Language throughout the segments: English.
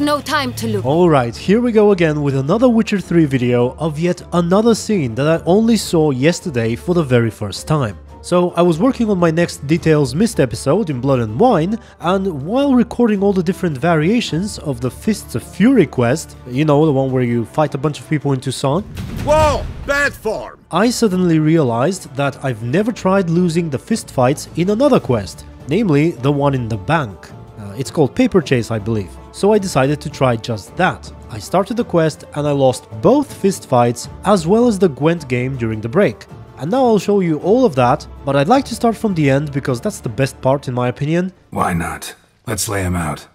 no time to lose. Alright, here we go again with another Witcher 3 video of yet another scene that I only saw yesterday for the very first time. So I was working on my next Details Missed episode in Blood and Wine, and while recording all the different variations of the Fists of Fury quest, you know, the one where you fight a bunch of people in Tucson, whoa! Bad form! I suddenly realized that I've never tried losing the fist fights in another quest, namely the one in the bank. It's called Paper Chase, I believe. So I decided to try just that. I started the quest and I lost both fist fights as well as the Gwent game during the break. And now I'll show you all of that, but I'd like to start from the end because that's the best part in my opinion. Why not? Let's lay him out.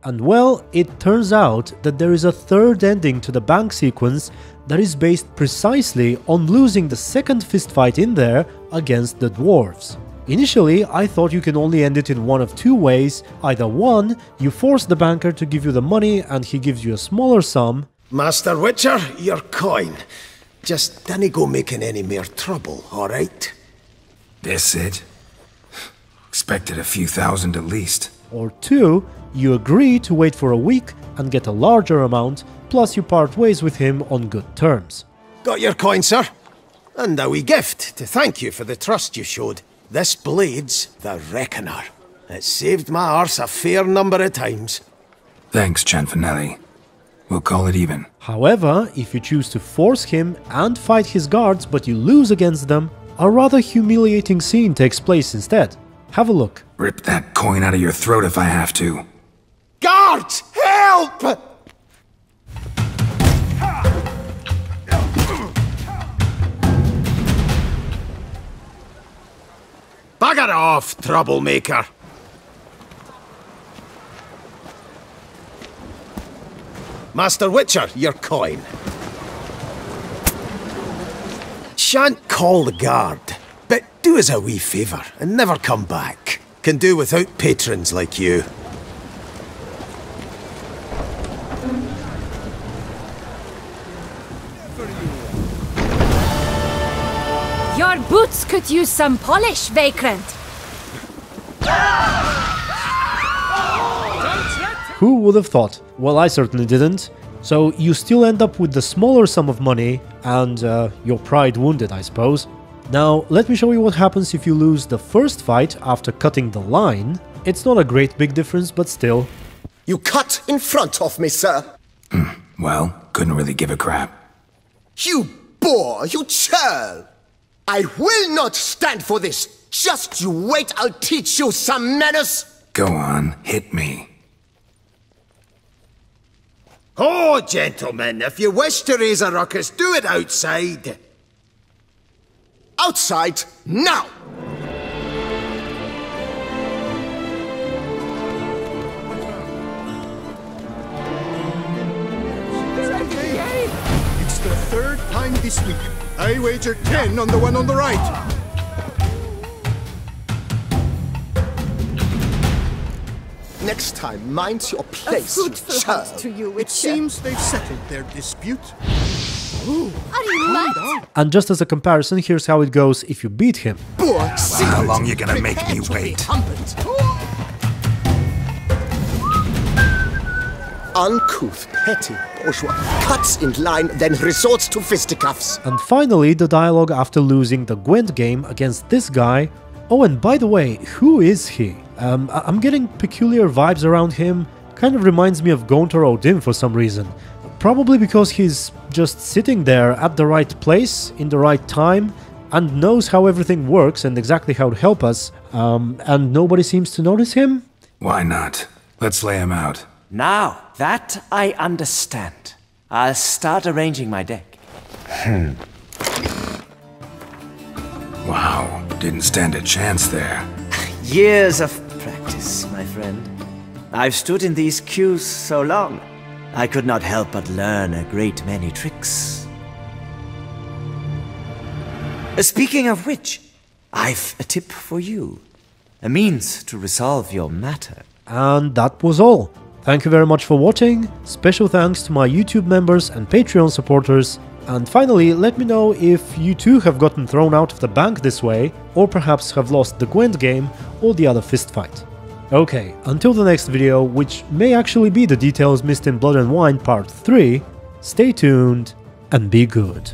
And well, it turns out that there is a third ending to the bank sequence that is based precisely on losing the second fist fight in there against the Dwarves. Initially, I thought you can only end it in one of two ways. Either one, you force the banker to give you the money and he gives you a smaller sum. Master Witcher, your coin. Just dinna go making any more trouble, alright? This it? Expected a few thousand at least. Or two, you agree to wait for a week and get a larger amount, plus you part ways with him on good terms. Got your coin, sir? And a wee gift to thank you for the trust you showed. This blade's the Reckoner. It saved my arse a fair number of times. Thanks, Cianfanelli. We'll call it even. However, if you choose to force him and fight his guards but you lose against them, a rather humiliating scene takes place instead. Have a look. Rip that coin out of your throat if I have to. Guards! Help! Bugger off, troublemaker! Master Witcher, your coin. Shan't call the guard, but do us a wee favour and never come back. Can do without patrons like you. Your boots could use some polish, Vagrant. Who would have thought? Well, I certainly didn't. So you still end up with the smaller sum of money and your pride wounded, I suppose. Now, let me show you what happens if you lose the first fight after cutting the line. It's not a great big difference, but still. You cut in front of me, sir. Well, couldn't really give a crap. You boor, you churl! I will not stand for this! Just you wait, I'll teach you some manners! Go on, hit me. Oh, gentlemen, if you wish to raise a ruckus, do it outside. Outside, now! It's the third time this week. I wager 10 on the one on the right. Next time, mind your place, Fruitful to you, It seems they've settled their dispute. Are you mad? And just as a comparison, here's how it goes if you beat him. boor, How long you gonna make me wait? Uncouth, petty bourgeois cuts in line, then resorts to fisticuffs. And finally, the dialogue after losing the Gwent game against this guy. Oh, and by the way, who is he? I'm getting peculiar vibes around him. Kind of reminds me of Gontar Odin for some reason. Probably because he's just sitting there at the right place, in the right time, and knows how everything works and exactly how to help us, and nobody seems to notice him? Why not? Let's lay him out. Now, that I understand. I'll start arranging my deck. Wow, didn't stand a chance there. Years of practice, my friend. I've stood in these queues so long, I could not help but learn a great many tricks. Speaking of which, I've a tip for you. A means to resolve your matter. And that was all. Thank you very much for watching. Special thanks to my YouTube members and Patreon supporters. And finally, let me know if you too have gotten thrown out of the bank this way, or perhaps have lost the Gwent game or the other fist fight. Okay, until the next video, which may actually be the Details Missed in Blood and Wine Part 3, stay tuned and be good.